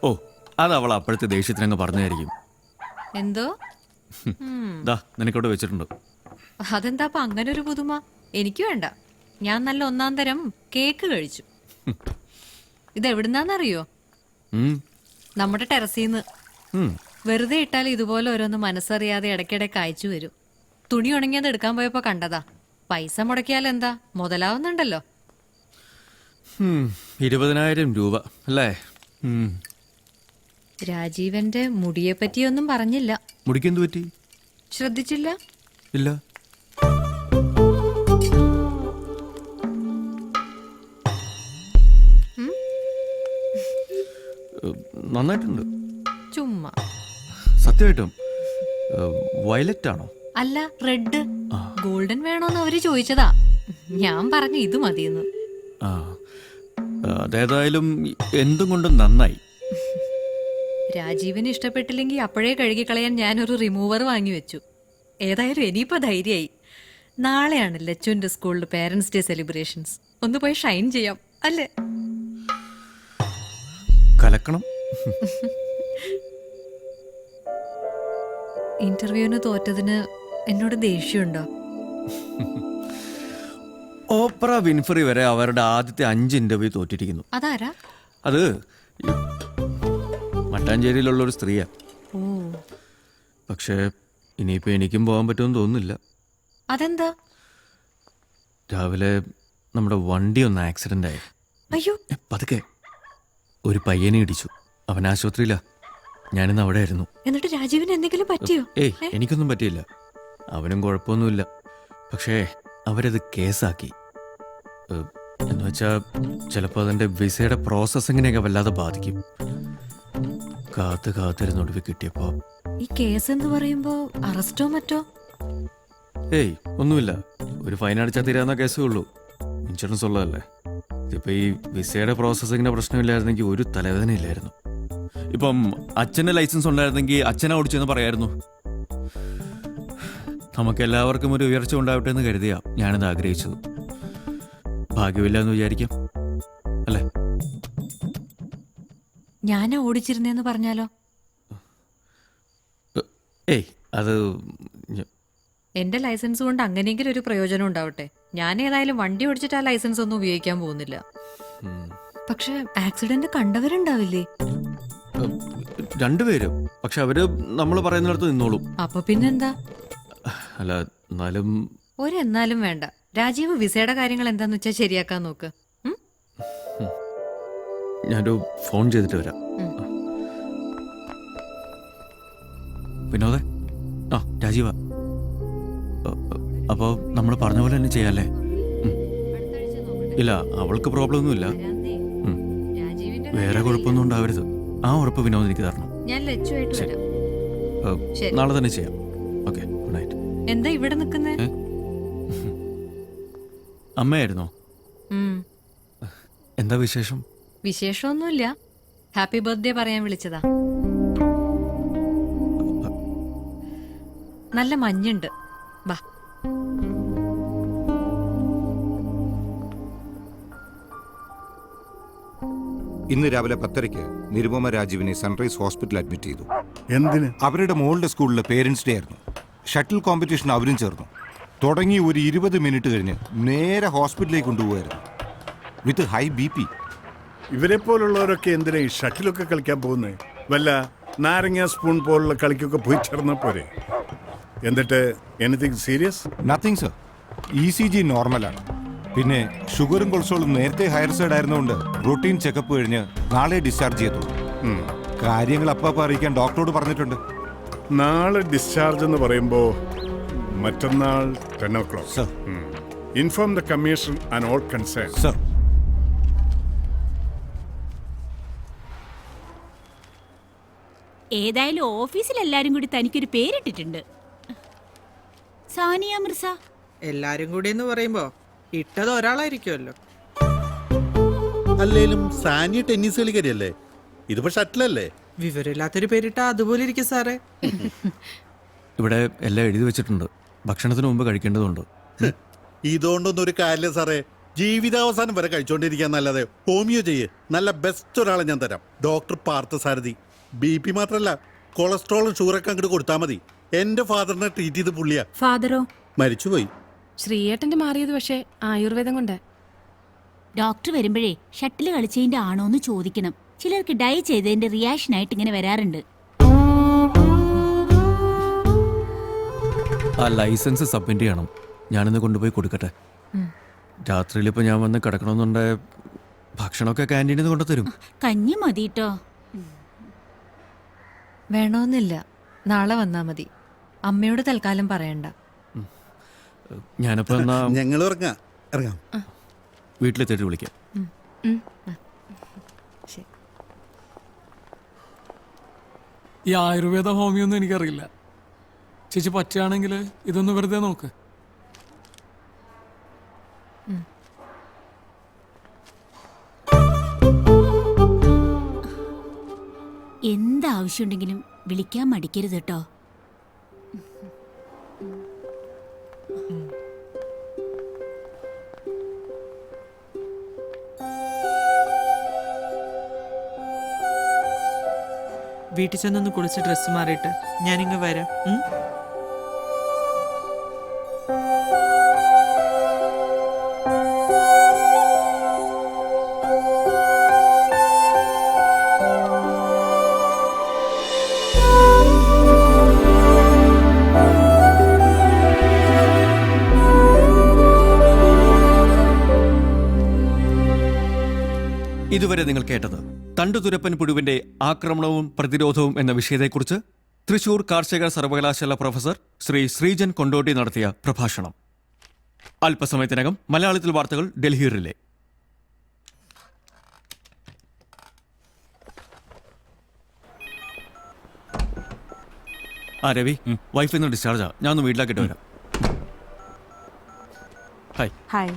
ഓ, അത് അവൾ അപ്പോഴത്തെ ദേഷ്യത്തിനങ്ങ് പറഞ്ഞായിരിക്കും. എന്തോ നിനക്കവിടെ വെച്ചിട്ടുണ്ട്. അതെന്താ അങ്ങനെ ഒരു പുതുമ? എനിക്ക് വേണ്ട. ഞാൻ നല്ല ഒന്നാം തരം കേക്ക് കഴിച്ചു. ഇതെവിടുന്നാന്നറിയോ? നമ്മുടെ ടെറസീന്ന്. വെറുതെ ഇട്ടാൽ ഇതുപോലെ ഓരോന്ന് മനസ്സറിയാതെ ഇടയ്ക്കിടയ്ക്ക് അയച്ചു വരും. തുണി ഉണങ്ങിയത് എടുക്കാൻ പോയപ്പോ കണ്ടതാ. പൈസ മുടക്കിയാൽ എന്താ, മുതലാവുന്നുണ്ടല്ലോ. 20,000 രൂപ അല്ലേ? രാജീവന്റെ മുടിയെ പറ്റിയൊന്നും പറഞ്ഞില്ല. മുടിക്കെന്തു പറ്റി? ശ്രദ്ധിച്ചില്ല? ഇല്ല. നന്നായിട്ടുണ്ട്. ചുമ്മാ. സത്യമായിട്ടും വയലറ്റ് ആണോ? അല്ല, റെഡ്. ഗോൾഡൻ വേണോന്ന് അവര് ചോദിച്ചതാ. ഞാൻ പറഞ്ഞു ഇത് മതിയെന്ന്. അതേതായാലും എന്തും കൊണ്ടും നന്നായി. രാജീവിന് ഇഷ്ടപ്പെട്ടില്ലെങ്കിൽ അപ്പോഴേ കഴുകിക്കളയാൻ ഞാനൊരു റിമൂവർ വാങ്ങി വെച്ചു. ഏതായാലും ഇനിയിപ്പോ ധൈര്യമായി. നാളെയാണ് ലച്ചുവിന്റെ സ്കൂളിൽ പേരന്റ്സ് ഡേ സെലിബ്രേഷൻസ്. ഒന്ന് പോയി ഷൈൻ ചെയ്യാം അല്ലേ? കലക്കണം. ഇന്റർവ്യൂവിന് തോറ്റതിന് എന്നോട് ദേഷ്യമുണ്ടോ? ഓപ്ര വിൻഫ്രി വരെ അവരുടെ ആദ്യത്തെ 5 ഇന്റർവ്യൂ തോറ്റിരിക്കുന്നു. അതാരാ? അത് മട്ടാഞ്ചേരിയിലുള്ള ഒരു സ്ത്രീയാ. പക്ഷേ ഇനിയിപ്പോ എനിക്കും പോകാൻ പറ്റുമെന്ന് തോന്നുന്നില്ല. അതെന്താ? രാവിലെ നമ്മുടെ വണ്ടി ഒന്ന് ആക്സിഡന്റ് ആയി. അയ്യോ. പതുക്കെ ഒരു പയ്യനെ ഇടിച്ചു. അവൻ ആശുപത്രിയിലാ. ഞാനിന്ന് അവിടെ ആയിരുന്നു. എന്നിട്ട് രാജീവിന് എന്തെങ്കിലും പറ്റിയോ? എനിക്കൊന്നും പറ്റിയില്ല. അവനും കുഴപ്പമൊന്നുമില്ല. പക്ഷേ അവരത് കേസാക്കി. എന്നുവെച്ചാ ചിലപ്പോൾ അതിന്റെ വിസയുടെ പ്രോസസ്സിങ്ങിനെയൊക്കെ വല്ലാതെ ബാധിക്കും. കാത്തിരുന്നൊടുവിൽ കിട്ടിയപ്പോ. ഈ കേസ് എന്ന് പറയുമ്പോ അറസ്റ്റോ മറ്റോ? ഒന്നുമില്ല. ഒരു ഫൈൻ അടിച്ചാൽ തീരാവുന്ന കേസേ ഉള്ളൂ. ഇൻഷുറൻസ് ഉള്ളതല്ലേ. ഇതിപ്പോ ഈ വിസയുടെ പ്രോസസ്സിങ്ങിന്റെ പ്രശ്നമില്ലായിരുന്നെങ്കിൽ ഒരു തലവേദനയില്ലായിരുന്നു. ഇപ്പം അച്ഛന്റെ ലൈസൻസ് ഉണ്ടായിരുന്നെങ്കിൽ അച്ഛനെ ഓടിച്ചെന്ന് പറയായിരുന്നു. നമുക്ക് എല്ലാവർക്കും ഒരു ഉയർച്ച ഉണ്ടാവട്ടെ എന്ന് കരുതിയാ ഞാനിത് ആഗ്രഹിച്ചത്. ഭാഗ്യമില്ല എന്ന് വിചാരിക്കാം അല്ലേ? ഞാനാ ഓടിച്ചിരുന്നേന്ന് പറഞ്ഞാലോ? അത് എന്റെ ലൈസൻസ് കൊണ്ട് അങ്ങനെയെങ്കിലും ഒരു പ്രയോജനം ഉണ്ടാവട്ടെ. ഞാൻ ഏതായാലും വണ്ടി ഓടിച്ചിട്ട് ആ ലൈസൻസ് ഒന്നും ഉപയോഗിക്കാൻ പോകുന്നില്ല. പക്ഷെ ആക്സിഡന്റ് കണ്ടവരുണ്ടാവില്ലേ? 2 പേരും. പക്ഷെ അവര് നമ്മൾ പറയുന്നിടത്ത് നിന്നോളും. അപ്പൊ പിന്നെന്താ? അല്ല, എന്നാലും ഒരെന്നാലും വേണ്ട. രാജീവ് വിസയുടെ കാര്യങ്ങൾ എന്താന്ന് വെച്ചാൽ ശരിയാക്കാൻ നോക്ക്. ഞാനൊരു ഫോൺ ചെയ്തിട്ട് വരാം. വിനോദേ, രാജീവ. അപ്പോ നമ്മൾ പറഞ്ഞ പോലെ തന്നെ ചെയ്യാല്ലേ? ഇല്ല, അവൾക്ക് പ്രോബ്ലം ഒന്നുമില്ല. വേറെ കുഴപ്പമൊന്നും ഉണ്ടാവരുത്. ആ ഉറപ്പ് വിനോദ് എനിക്ക് തരണം. ഞാൻ ലച്ചുവായിട്ട് വരാം. നാളെ തന്നെ ചെയ്യാം. Okay, good night. എന്താ ഇവിടെ നിൽക്കുന്നേ? അമ്മയായിരുന്നോ? എന്താ വിശേഷം? വിശേഷമൊന്നുമില്ല. ഹാപ്പി ബർത്ത്ഡേ പറയാൻ വിളിച്ചതാ. നല്ല മഞ്ഞുണ്ട്. ബാ. ഇന്ന് രാവിലെ 10:30 നിരുപമ രാജീവിനെ സൺറൈസ് ഹോസ്പിറ്റൽ അഡ്മിറ്റ് ചെയ്തു. എന്തിന്? അവരുടെ മോളുടെ സ്കൂളിലെ പേരൻസ് ഡേ ആയിരുന്നു. ഷട്ടിൽ കോമ്പറ്റീഷൻ അവരും ചേർന്നു. തുടങ്ങി ഒരു 20 മിനിറ്റ് കഴിഞ്ഞ് നേരെ ഹോസ്പിറ്റലിലേക്ക് കൊണ്ടുപോകായിരുന്നു വിത്ത് ഹൈ BP. ഇവരെ പോലുള്ളവരൊക്കെ എന്തിനാ ഈ ഷട്ടിലൊക്കെ കളിക്കാൻ പോകുന്നത്? വല്ല നാരങ്ങ സ്പൂൺ പോലുള്ള കളിക്കൊക്കെ പോയി ചേർന്നാ പോരെ? എന്നിട്ട് anything serious? Nothing sir. ECG നോർമലാണ്. പിന്നെ ഷുഗറും കൊളസ്ട്രോളും നേരത്തെ ഹയർ സൈഡ് ആയിരുന്നുകൊണ്ട് റൂട്ടീൻ ചെക്കപ്പ് കഴിഞ്ഞ് നാളെ ഡിസ്ചാർജ് ചെയ്തോളൂ. കാര്യങ്ങൾ അപ്പം അറിയിക്കാൻ ഡോക്ടറോട് പറഞ്ഞിട്ടുണ്ട്. നാളെ ഡിസ്ചാർജ് എന്ന് പറയുമ്പോൾ മറ്റന്നാൾ 10 o'clock. Sir. Inform the commission and all concern. Sir. ഏതായാലും ഓഫീസിൽ എല്ലാരും കൂടി തനിക്കൊരു പേരിട്ടിട്ടുണ്ട്, സാനിയ മിർസ. എല്ലാരും കൂടി എന്ന് പറയുമ്പോ ഇട്ടത് ഒരാളായിരിക്കുമല്ലോ. അല്ലേലും സാനിയ ടെന്നീസ് കളിക്കാരിയല്ലേ? ഇതിപ്പോ ഷട്ടിലല്ലേ? വിവരമില്ലാത്തൊരു പേരിട്ട അതുപോലെ ഇരിക്കും സാറേ. ഇവിടെ എല്ലാം എഴുതി വെച്ചിട്ടുണ്ട്. ഭക്ഷണത്തിന് മുമ്പ് കഴിക്കേണ്ടതുണ്ട്. ഇതുകൊണ്ടൊന്നും ഒരു കാര്യമില്ല സാറേ. ജീവിതാവസാനം വരെ കഴിച്ചോണ്ടിരിക്കാൻ നല്ലതെ ഹോമിയോ ചെയ്യ്. നല്ല ബെസ്റ്റ് ഒരാളെ ഞാൻ തരാം. ഡോക്ടർ പാർത്ഥസാരഥി. BP മാത്രല്ല, കൊളസ്ട്രോളും ഷുഗറൊക്കെ അങ്ങോട്ട് കൊടുത്താൽ മതി. എന്റെ ഫാദറിനെ ട്രീറ്റ് ചെയ്ത് പുള്ളിയാ. ഫാദറോ? മരിച്ചുപോയി. ശ്രീയേട്ടന്റെ മാറിയത് പക്ഷേ ആയുർവേദം കൊണ്ട്. ഡോക്ടർ വരുമ്പോഴേ ഷട്ടിൽ കളിച്ചതിന്റെ ആണോന്ന് ചോദിക്കണം. ചിലർക്ക് ഡൈ ചെയ്തതിന്റെ റിയാക്ഷൻ ആയിട്ട് ഇങ്ങനെ വരാറുണ്ട്. ആ ലൈസൻസ് സബ്മിറ്റ് ചെയ്യണം. ഞാനിന്ന് കൊണ്ടുപോയി കൊടുക്കട്ടെ. രാത്രിയിൽ ഇപ്പോൾ ഞാൻ വന്ന് കിടക്കണമെന്നുണ്ടെ ഭക്ഷണമൊക്കെ ക്യാൻറ്റീനിൽ നിന്ന് കൊണ്ടുതരും. കഞ്ഞി മതിട്ടോ. വേണമെന്നില്ല, നാളെ വന്നാ മതി. അമ്മയോട് തൽക്കാലം പറയണ്ട. ഞാനിപ്പോൾ എന്നാ ഞങ്ങൾ ഇറങ്ങാം. വീട്ടിലെത്തിയിട്ട് വിളിക്കാം. ശരി. ഈ ആയുർവേദ ഹോമിയൊന്നും എനിക്കറിയില്ല. ചേച്ചി പറ്റുകയാണെങ്കിൽ ഇതൊന്ന് വെറുതെ നോക്ക്. എന്താവശ്യമുണ്ടെങ്കിലും വിളിക്കാൻ മടിക്കരുത് കേട്ടോ. വീട്ടിൽ ചെന്നൊന്ന് കുളിച്ച് ഡ്രസ്സ് മാറിയിട്ട് ഞാനിങ്ങ് വരാം. ഇതുവരെ നിങ്ങൾ കേട്ടത് തണ്ടുതുരപ്പൻ പുഴുവിന്റെ ആക്രമണവും പ്രതിരോധവും എന്ന വിഷയത്തെക്കുറിച്ച് തൃശൂർ കാർഷിക സർവകലാശാല പ്രൊഫസർ ശ്രീ ശ്രീജൻ കൊണ്ടോട്ടി നടത്തിയ പ്രഭാഷണം. അല്പസമയത്തിനകം മലയാളത്തിൽ വാർത്തകൾ ഡൽഹി റിലേ. രവി, വൈഫിൽ നിന്ന് ഡിസ്ചാർജാ. ഞാൻ ഒന്ന് വീട്ടിലാക്കിയിട്ട് വരാം. ഹായ്.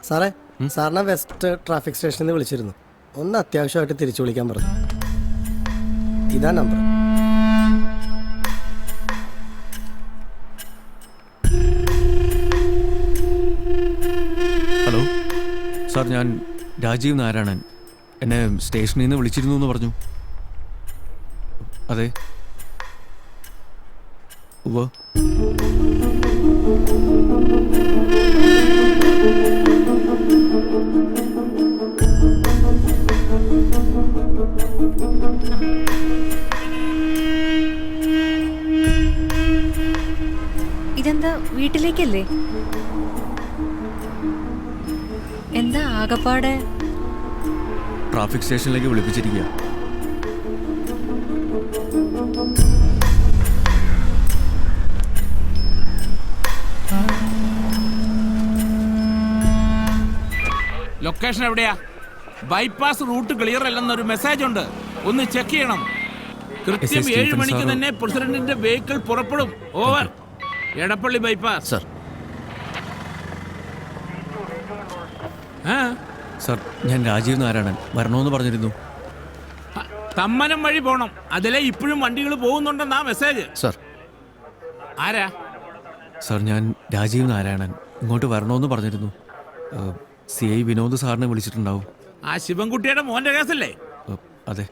സാറേ, സാറിനെ വെസ്റ്റ് ട്രാഫിക് സ്റ്റേഷനിൽ നിന്ന് വിളിച്ചിരുന്നു. ഒന്ന് അത്യാവശ്യമായിട്ട് തിരിച്ചു വിളിക്കാൻ പറഞ്ഞു. ഇതാ നമ്പർ. ഹലോ സാർ, ഞാൻ രാജീവ് നാരായണൻ. എന്നെ സ്റ്റേഷനിൽ നിന്ന് വിളിച്ചിരുന്നു എന്ന് പറഞ്ഞു. അതെ. ഉവ്വ്. ഇതെന്താ, വീട്ടിലേക്കല്ലേ? എന്താ ആകപ്പാടെ? ട്രാഫിക് സ്റ്റേഷനിലേക്ക് വിളിപ്പിച്ചിരിക്കുക. ലൊക്കേഷൻ എവിടെയാ? ബൈപ്പാസ് റൂട്ട് ക്ലിയർ അല്ലെന്നൊരു മെസ്സേജ് ഉണ്ട്, ഒന്ന് ചെക്ക് ചെയ്യണം. കൃത്യം 7 മണിക്ക് തന്നെ പ്രസിഡന്റിന്റെ വെഹിക്കിൾ പുറപ്പെടും. Over. Edappally bypass. Sir. Sir, ഞാൻ രാജീവ് നാരായണൻ. വരണമെന്ന് പറഞ്ഞിരുന്നു. തമ്മനം വഴി പോണം. അതിലെ ഇപ്പോഴും വണ്ടികൾ പോകുന്നുണ്ടെന്നാ മെസ്സേജ്. സർ. ആരാ? സർ, ഞാൻ രാജീവ് നാരായണൻ. ഇങ്ങോട്ട് വരണമെന്ന് പറഞ്ഞിരുന്നു. CI വിനോദ് സാറിനെ വിളിച്ചിട്ടുണ്ടാവും. ആ ശിവൻകുട്ടിയുടെ മോന്റെ കേസല്ലേ? അതെ.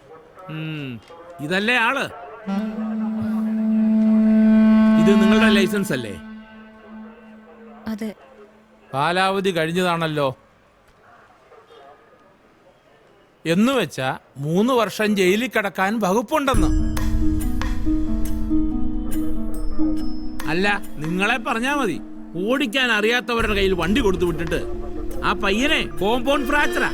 ഇതല്ലേ ആള്? ഇത് നിങ്ങളുടെ ലൈസൻസ് അല്ലേ? അതെ. കാലാവധി കഴിഞ്ഞതാണല്ലോ. എന്ന് വെച്ചാ 3 വർഷം ജയിലിൽ കിടക്കാൻ വകുപ്പുണ്ടെന്ന്. അല്ല, നിങ്ങളെ പറഞ്ഞാ മതി. ഓടിക്കാൻ അറിയാത്തവരുടെ കയ്യിൽ വണ്ടി കൊടുത്തു വിട്ടിട്ട് ആ പയ്യനെ കോമ്പൗണ്ട് ഫ്രാക്ചറാ.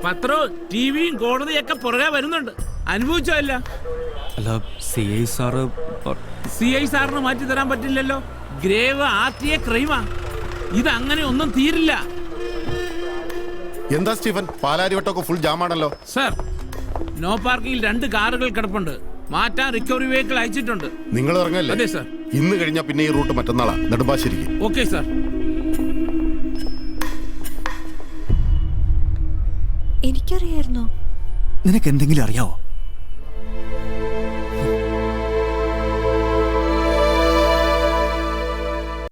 പത്രവും ടിവിയും കോടതിയൊക്കെ പുറകെ വരുന്നുണ്ട്. അനുഭവിച്ചോ? അല്ല, CI സാറിന് മാറ്റി തരാൻ പറ്റില്ലല്ലോ. Grave RTA ക്രൈമാ. ഇതങ്ങനെ ഒന്നും തീരില്ല. എന്താ സ്റ്റീഫൻ, പാലാരിവട്ടമൊക്കെ ഫുൾ ജാമാണല്ലോ. സർ, നോ പാർക്കിംഗിൽ 2 കാറുകൾ കിടപ്പുണ്ട്. മാറ്റാൻ റിക്കവറി വെഹിക്കിൾ അയച്ചിട്ടുണ്ട്. നിങ്ങൾ ഇറങ്ങല്ലേ? അതെ സർ. ഇന്ന് കഴിഞ്ഞാൽ പിന്നെ ഈ റൂട്ട് മറ്റന്നാളാ, നെടുമ്പാശ്ശേരിക്ക്. Okay sir. എനിക്കറിയായിരുന്നോ? നിനക്ക് എന്തെങ്കിലും അറിയാവോ?